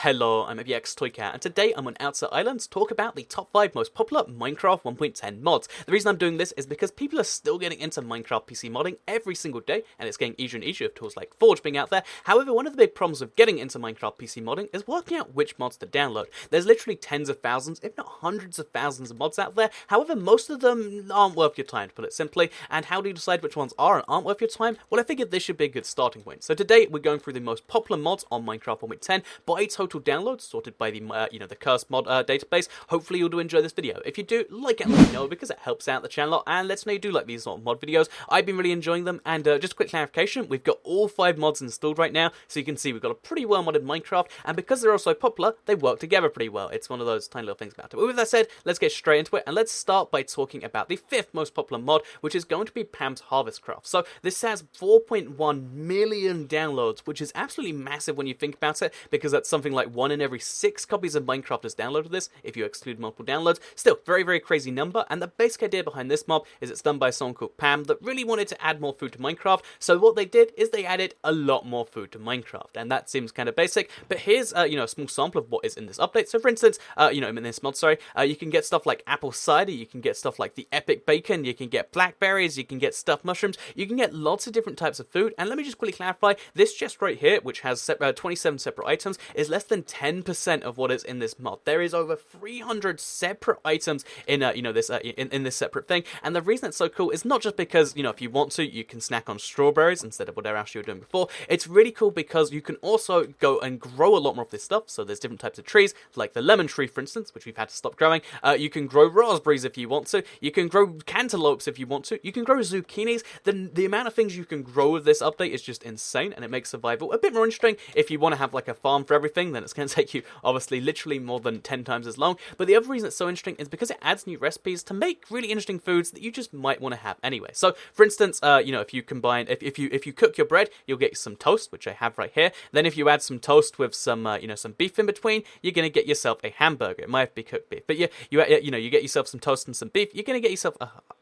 Hello, I'm Toycat, and today I'm on Outer Island to talk about the top 5 most popular Minecraft 1.10 mods. The reason I'm doing this is because people are still getting into Minecraft PC modding every single day, and it's getting easier and easier with tools like Forge being out there. However, one of the big problems of getting into Minecraft PC modding is working out which mods to download. There's literally tens of thousands, if not hundreds of thousands of mods out there. However, most of them aren't worth your time, to put it simply. And how do you decide which ones are and aren't worth your time? Well, I figured this should be a good starting point. So today, we're going through the most popular mods on Minecraft 1.10 by total downloads, sorted by the the cursed mod database. Hopefully you'll do enjoy this video. If you do, like it and let me know, because it helps out the channel and lets me know you do like these sort of mod videos. I've been really enjoying them, and just a quick clarification, we've got all 5 mods installed right now, so you can see we've got a pretty well modded Minecraft, and because they're all so popular, they work together pretty well. It's one of those tiny little things about it. But with that said, let's get straight into it, and let's start by talking about the 5th most popular mod, which is going to be Pam's Harvest Craft. So this has 4.1 million downloads, which is absolutely massive when you think about it, because that's something like 1 in every 6 copies of Minecraft has downloaded this, if you exclude multiple downloads. Still, very, very crazy number, and the basic idea behind this mob is it's done by someone called Pam that really wanted to add more food to Minecraft, so what they did is they added a lot more food to Minecraft, and that seems kind of basic, but here's, a small sample of what is in this update. So for instance, in this mod, you can get stuff like apple cider, you can get stuff like the epic bacon, you can get blackberries, you can get stuffed mushrooms, you can get lots of different types of food, and let me just quickly clarify, this chest right here, which has 27 separate items, is less than 10% of what is in this mod. There is over 300 separate items in in this separate thing, and the reason it's so cool is not just because if you want to, you can snack on strawberries instead of whatever else you were doing before. It's really cool because you can also go and grow a lot more of this stuff. So there's different types of trees, like the lemon tree, for instance, which we've had to stop growing. You can grow raspberries if you want to. You can grow cantaloupes if you want to. You can grow zucchinis. The amount of things you can grow with this update is just insane, and it makes survival a bit more interesting. If you want to have like a farm for everything, then it's going to take you obviously literally more than 10 times as long. But the other reason it's so interesting is because it adds new recipes to make really interesting foods that you just might want to have anyway. So for instance, if you combine, if you cook your bread, you'll get some toast, which I have right here. Then if you add some toast with some some beef in between, you're going to get yourself a hamburger. It might have to be cooked beef, but you get yourself some toast and some beef. You're going to get yourself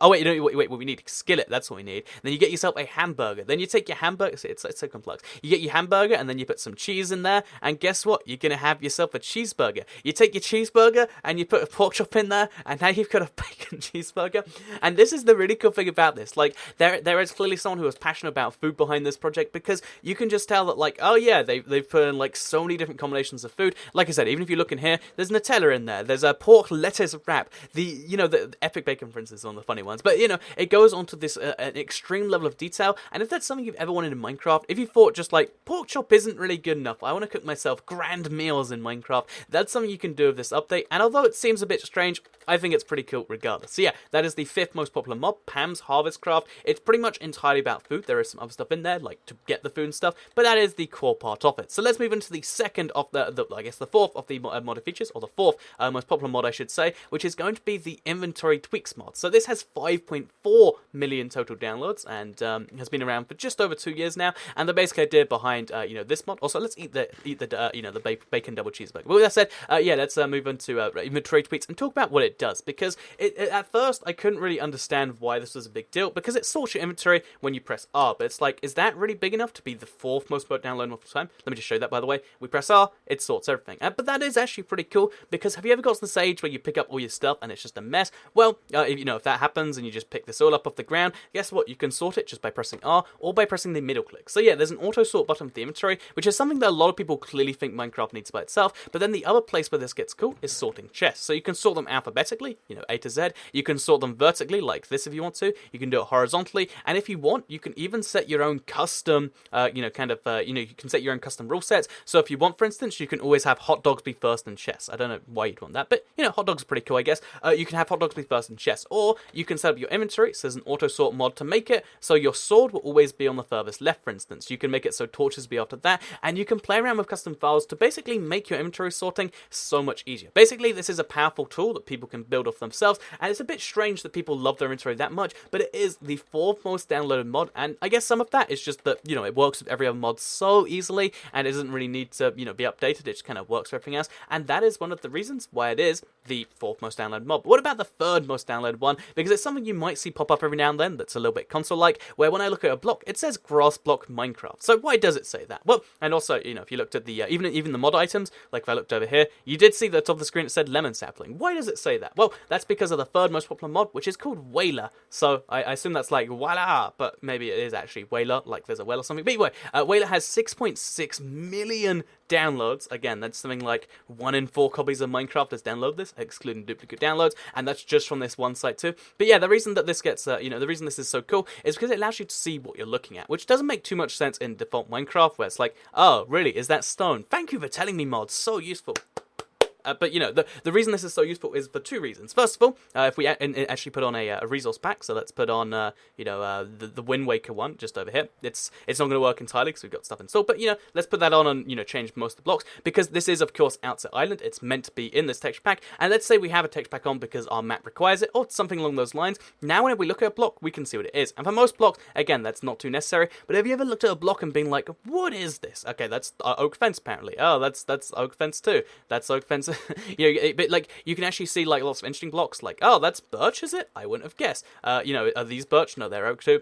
wait, we need a skillet. That's what we need. Then you get yourself a hamburger. Then you take your hamburger. It's so complex. You get your hamburger, and then you put some cheese in there, and guess what? You're going to have yourself a cheeseburger. You take your cheeseburger, and you put a pork chop in there, and now you've got a bacon cheeseburger. And this is the really cool thing about this. Like, there is clearly someone who is passionate about food behind this project, because you can just tell that, like, oh yeah, they've put in like so many different combinations of food. Like I said, even if you look in here, there's Nutella in there. There's a pork lettuce wrap. The epic bacon, for instance, is one of the funny ones. But it goes on to this an extreme level of detail. And if that's something you've ever wanted in Minecraft, if you thought just like pork chop isn't really good enough, I want to cook myself grand meals in Minecraft, that's something you can do with this update. And although it seems a bit strange, I think it's pretty cool regardless. So yeah, that is the 5th most popular mob, Pam's Harvest Craft. It's pretty much entirely about food. There is some other stuff in there, like to get the food and stuff, but that is the core part of it. So let's move into the 2nd of the 4th of the modded features, or the 4th most popular mod, I should say, which is going to be the Inventory Tweaks mod. So this has 5.4 million total downloads, and has been around for just over 2 years now. And the basic idea behind this mod. Also, let's eat the bacon double cheeseburger. But with that said, let's move on to Inventory Tweaks and talk about what it does, because at first I couldn't really understand why this was a big deal, because it sorts your inventory when you press R, but it's like, is that really big enough to be the 4th most downloaded of time? Let me just show you that, by the way. We press R, it sorts everything. But that is actually pretty cool, because have you ever got to the stage where you pick up all your stuff and it's just a mess? Well, if that happens and you just pick this all up off the ground, guess what? You can sort it just by pressing R or by pressing the middle click. So yeah, there's an auto sort button for the inventory, which is something that a lot of people clearly think Minecraft needs by itself. But then the other place where this gets cool is sorting chests. So you can sort them alphabetically, A to Z. You can sort them vertically like this if you want to. You can do it horizontally, and if you want, you can even set your own custom, you can set your own custom rule sets. So if you want, for instance, you can always have hot dogs be first in chests. I don't know why you'd want that, but hot dogs are pretty cool, I guess. You can have hot dogs be first in chests, or you can set up your inventory. So there's an auto sort mod to make it so your sword will always be on the furthest left, for instance. You can make it so torches be after that, and you can play around with custom files to basically make your inventory sorting so much easier. Basically, this is a powerful tool that people can can build off themselves, and it's a bit strange that people love their intro that much, but it is the 4th most downloaded mod, and I guess some of that is just that, it works with every other mod so easily, and it doesn't really need to, be updated, it just kind of works for everything else, and that is one of the reasons why it is the 4th most downloaded mod. But what about the 3rd most downloaded one? Because it's something you might see pop up every now and then that's a little bit console-like, where when I look at a block, it says grass block Minecraft. So why does it say that? Well, and also, if you looked at the, even the mod items, like if I looked over here, you did see that at the top of the screen it said lemon sapling. Why does it say that? Well, that's because of the 3rd most popular mod, which is called Whaler. So I assume that's like voila, but maybe it is actually Whaler, like there's a whale or something. But anyway, Whaler has 6.6 million downloads. Again, that's something like 1 in 4 copies of Minecraft has downloaded this, excluding duplicate downloads, and that's just from this one site too. But yeah, the reason that this gets, the reason this is so cool is because it allows you to see what you're looking at, which doesn't make too much sense in default Minecraft, where it's like, oh, really, is that stone? Thank you for telling me, mod, so useful. But the reason this is so useful is for 2 reasons. First of all, if we actually put on a resource pack, so let's put on the Wind Waker one just over here. It's not going to work entirely because we've got stuff installed, but let's put that on and change most of the blocks, because this is of course Outset Island. It's meant to be in this texture pack, and let's say we have a texture pack on because our map requires it or something along those lines. Now whenever we look at a block, we can see what it is, and for most blocks, again, that's not too necessary. But have you ever looked at a block and been like, what is this? Okay, that's oak fence apparently. Oh, that's oak fence too. That's oak fence. But like you can actually see like lots of interesting blocks. Like, oh, that's birch, is it? I wouldn't have guessed. Are these birch? No, they're oak too.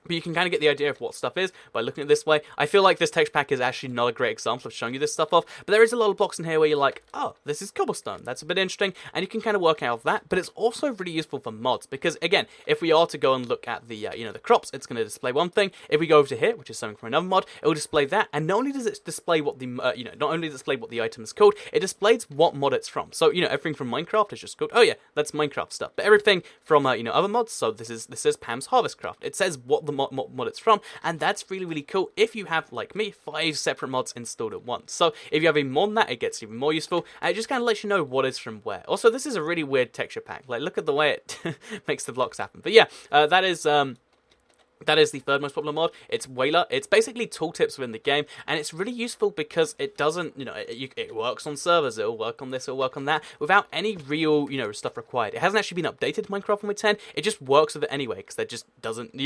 But you can kind of get the idea of what stuff is by looking at it this way. I feel like this texture pack is actually not a great example of showing you this stuff off, but there is a lot of blocks in here where you're like, oh, this is cobblestone. That's a bit interesting, and you can kind of work out that. But it's also really useful for mods, because again, if we are to go and look at the the crops, it's going to display one thing. If we go over to here, which is something from another mod, it will display that. And not only does it display what the not only does it display what the item is called, it displays what mod it's from. So everything from Minecraft is just called, oh yeah, that's Minecraft stuff. But everything from other mods, so this is Pam's Harvest Craft. It says what the mod it's from. And that's really, really cool if you have, like me, 5 separate mods installed at once. So if you have even more than that, it gets even more useful, and it just kind of lets you know what is from where. Also, this is a really weird texture pack. Like, look at the way it makes the blocks happen. But yeah, that is the 3rd most popular mod. It's Whaler. It's basically tooltips within the game, and it's really useful because it doesn't, it works on servers. It'll work on this, it'll work on that, without any real, stuff required. It hasn't actually been updated to Minecraft 1.10. It just works with it anyway, because there just doesn't,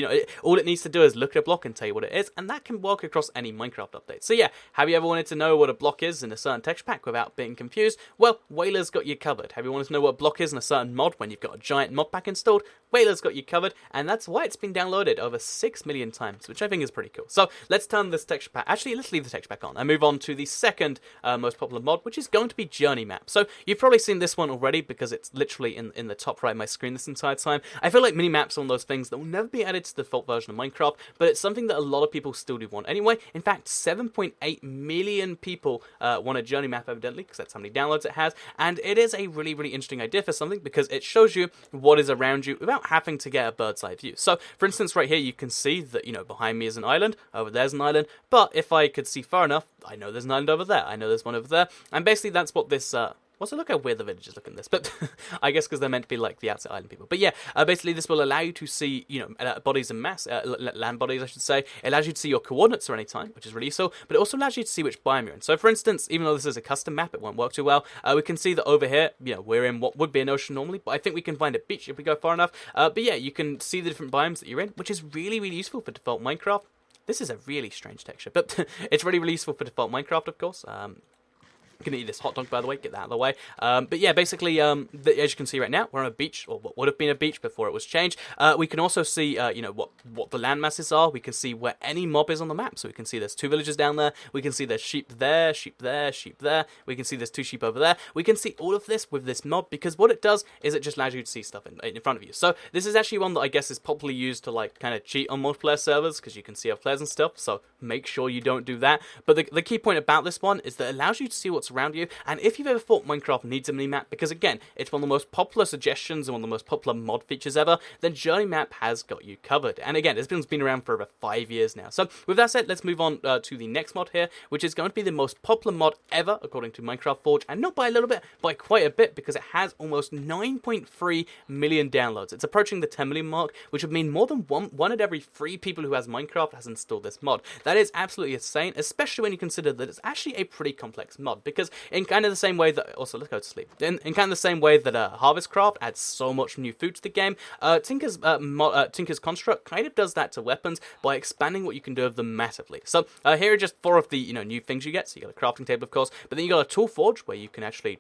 all it needs to do is look at a block and tell you what it is, and that can work across any Minecraft update. So yeah, have you ever wanted to know what a block is in a certain texture pack without being confused? Well, Whaler's got you covered. Have you wanted to know what a block is in a certain mod when you've got a giant mod pack installed? Whaler's got you covered, and that's why it's been downloaded over 6 million times, which I think is pretty cool. So let's turn this texture pack, actually let's leave the texture pack on and move on to the 2nd most popular mod, which is going to be Journey Map. So you've probably seen this one already because it's literally in the top right of my screen this entire time. I feel like mini maps are one of those things that will never be added to the default version of Minecraft, but it's something that a lot of people still do want anyway. In fact, 7.8 million people want a Journey Map evidently, because that's how many downloads it has, and it is a really, really interesting idea for something because it shows you what is around you without having to get a bird's eye view. So for instance, right here you can see that behind me is an island, over there's an island, but if I could see far enough, I know there's an island over there, I know there's one over there, and basically that's what this also, look how weird the villagers look in this, but I guess because they're meant to be like the Outset Island people. But yeah, basically this will allow you to see, bodies en masse, land bodies, I should say. It allows you to see your coordinates at any time, which is really useful, but it also allows you to see which biome you're in. So for instance, even though this is a custom map, it won't work too well, we can see that over here, we're in what would be an ocean normally, but I think we can find a beach if we go far enough. But yeah, you can see the different biomes that you're in, which is really, really useful for default Minecraft. This is a really strange texture, but it's really, really useful for default Minecraft, of course. Gonna eat this hot dog, by the way, get that out of the way. But yeah, basically, as you can see right now, we're on a beach, or what would have been a beach before it was changed. We can also see, what the land masses are. We can see where any mob is on the map. So we can see there's 2 villages down there. We can see there's sheep there, sheep there, sheep there. We can see there's 2 sheep over there. We can see all of this with this mod, because what it does is it just allows you to see stuff in front of you. So this is actually one that I guess is popularly used to like kind of cheat on multiplayer servers, because you can see other players and stuff. So make sure you don't do that. But the key point about this one is that it allows you to see what's around you. And if you've ever thought Minecraft needs a minimap, because again, it's one of the most popular suggestions and one of the most popular mod features ever, then Journey Map has got you covered. And again, this one's been around for over 5 years now. So with that said, let's move on to the next mod here, which is going to be the most popular mod ever, according to Minecraft Forge, and not by a little bit, by quite a bit, because it has almost 9.3 million downloads. It's approaching the 10 million mark, which would mean more than one out of every 3 people who has Minecraft has installed this mod. That is absolutely insane, especially when you consider that it's actually a pretty complex mod, because because in kind of the same way that, also let's go to sleep, in kind of the same way that Harvestcraft adds so much new food to the game, Tinker's Construct kind of does that to weapons by expanding what you can do with them massively. So here are just 4 of the new things you get. So you got a crafting table, of course, but then you got a tool forge where you can actually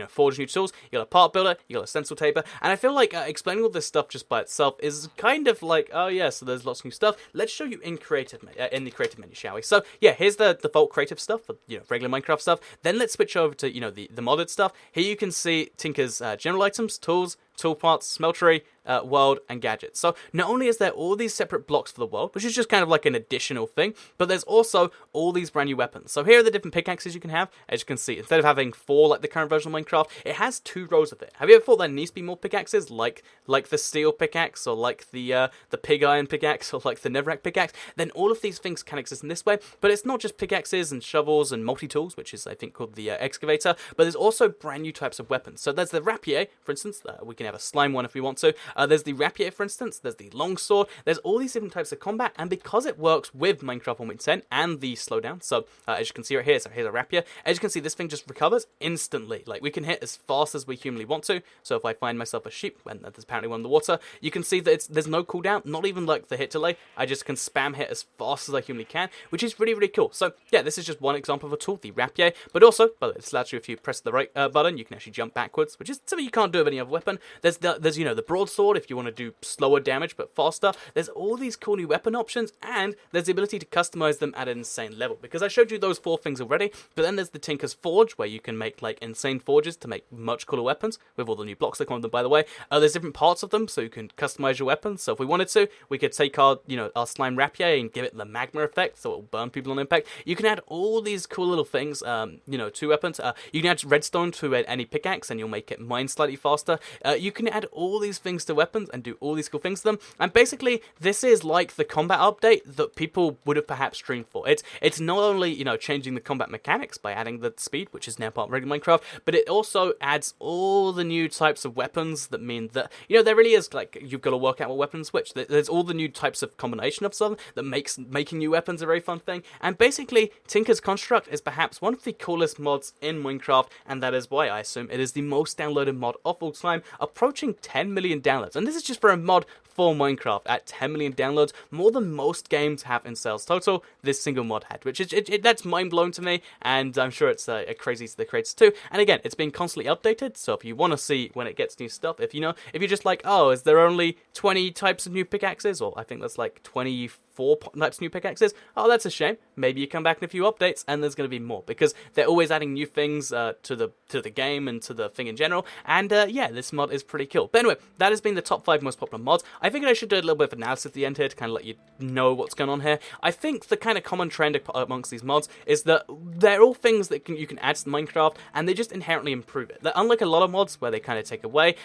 forge new tools. You got a part builder, you got a stencil taper, and I feel like explaining all this stuff just by itself is kind of like, oh yeah, so there's lots of new stuff. Let's show you in the creative menu, shall we? So yeah, here's the default creative stuff for regular Minecraft stuff. Then let's switch over to the modded stuff. Here you can see Tinker's general items, tools, tool parts, smeltery, world, and gadgets. So not only is there all these separate blocks for the world, which is just kind of like an additional thing, but there's also all these brand new weapons. So here are the different pickaxes you can have. As you can see, instead of having 4 like the current version of Minecraft, it has 2 rows of it. Have you ever thought there needs to be more pickaxes, like the steel pickaxe, or like the pig iron pickaxe, or like the netherrack pickaxe? Then all of these things can exist in this way, but it's not just pickaxes and shovels and multi-tools, which is I think called the excavator, but there's also brand new types of weapons. So there's the rapier, for instance. We can have a slime one if we want to. There's the rapier, for instance. There's the longsword. There's all these different types of combat, and because it works with Minecraft 1.10 and the slowdown, so as you can see right here, so here's a rapier. As you can see, this thing just recovers instantly. Like, we can hit as fast as we humanly want to. So if I find myself a sheep, when there's apparently one in the water, you can see that there's no cooldown, not even like the hit delay. I just can spam hit as fast as I humanly can, which is really, really cool. So yeah, this is just one example of a tool, the rapier, but also, by the way, this allows you, if you press the right button, you can actually jump backwards, which is something you can't do with any other weapon. There's the broadsword if you want to do slower damage but faster. There's all these cool new weapon options, and there's the ability to customize them at an insane level, because I showed you those 4 things already. But then there's the Tinker's Forge, where you can make like insane forges to make much cooler weapons with all the new blocks that come with them, by the way. There's different parts of them, so you can customize your weapons. So if we wanted to, we could take our our slime rapier and give it the magma effect, so it'll burn people on impact. You can add all these cool little things to weapons. You can add redstone to any pickaxe and you'll make it mine slightly faster. You can add all these things to weapons and do all these cool things to them. And basically, this is like the combat update that people would have perhaps streamed for. It's not only changing the combat mechanics by adding the speed, which is now part of regular Minecraft, but it also adds all the new types of weapons that mean that there really is, like, you've got to work out what weapons switch. There's all the new types of combination of something that makes making new weapons a very fun thing. And basically, Tinker's Construct is perhaps one of the coolest mods in Minecraft, and that is why I assume it is the most downloaded mod of all time, approaching 10 million downloads. And this is just for a mod for Minecraft at 10 million downloads, more than most games have in sales total. This single mod had, which is that's mind blowing to me, and I'm sure it's crazy to the creators too. And again, it's been constantly updated, so if you want to see when it gets new stuff, if you're just like, oh, is there only 20 types of new pickaxes, or I think that's like 24 types of new pickaxes, oh, that's a shame. Maybe you come back in a few updates and there's going to be more, because they're always adding new things to the game and to the thing in general. And yeah, this mod is pretty cool. But anyway, that has been the top 5 most popular mods. I figured I should do a little bit of analysis at the end here to kind of let you know what's going on here. I think the kind of common trend amongst these mods is that they're all things that you can add to Minecraft, and they just inherently improve it. Unlike a lot of mods where they kind of take away,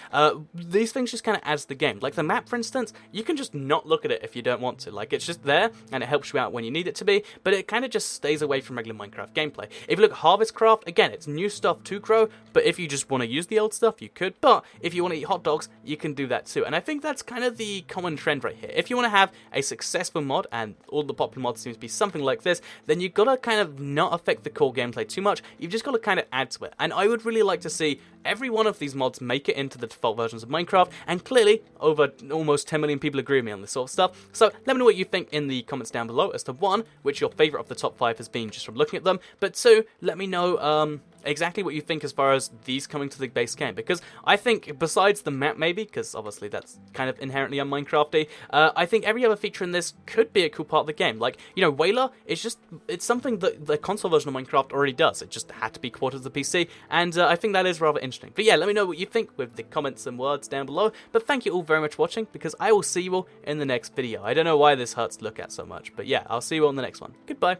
these things just kind of adds to the game. Like the map, for instance, you can just not look at it if you don't want to. Like, it's just there, and it helps you out when you need it to be, but it kind of just stays away from regular Minecraft gameplay. If you look at Harvestcraft, again, it's new stuff to grow, but if you just want to use the old stuff, you could. But if you want to eat hot dogs, you can do that too. And I think that's kind of the common trend right here. If you want to have a successful mod, and all the popular mods seem to be something like this, then you've got to kind of not affect the core gameplay too much. You've just got to kind of add to it. And I would really like to see every one of these mods make it into the default versions of Minecraft, and clearly over almost 10 million people agree with me on this sort of stuff. So let me know what you think in the comments down below as to 1, which your favourite of the top 5 has been just from looking at them, but 2, let me know exactly what you think as far as these coming to the base game, because I think besides the map maybe, because obviously that's kind of inherently un-Minecrafty, I think every other feature in this could be a cool part of the game. Like, Whaler is it's something that the console version of Minecraft already does. It just had to be ported to the PC, and I think that is rather interesting. But yeah, let me know what you think with the comments and words down below, but thank you all very much for watching, because I will see you all in the next video. I don't know why this hurts to look at so much, but yeah, I'll see you all in the next one. Goodbye.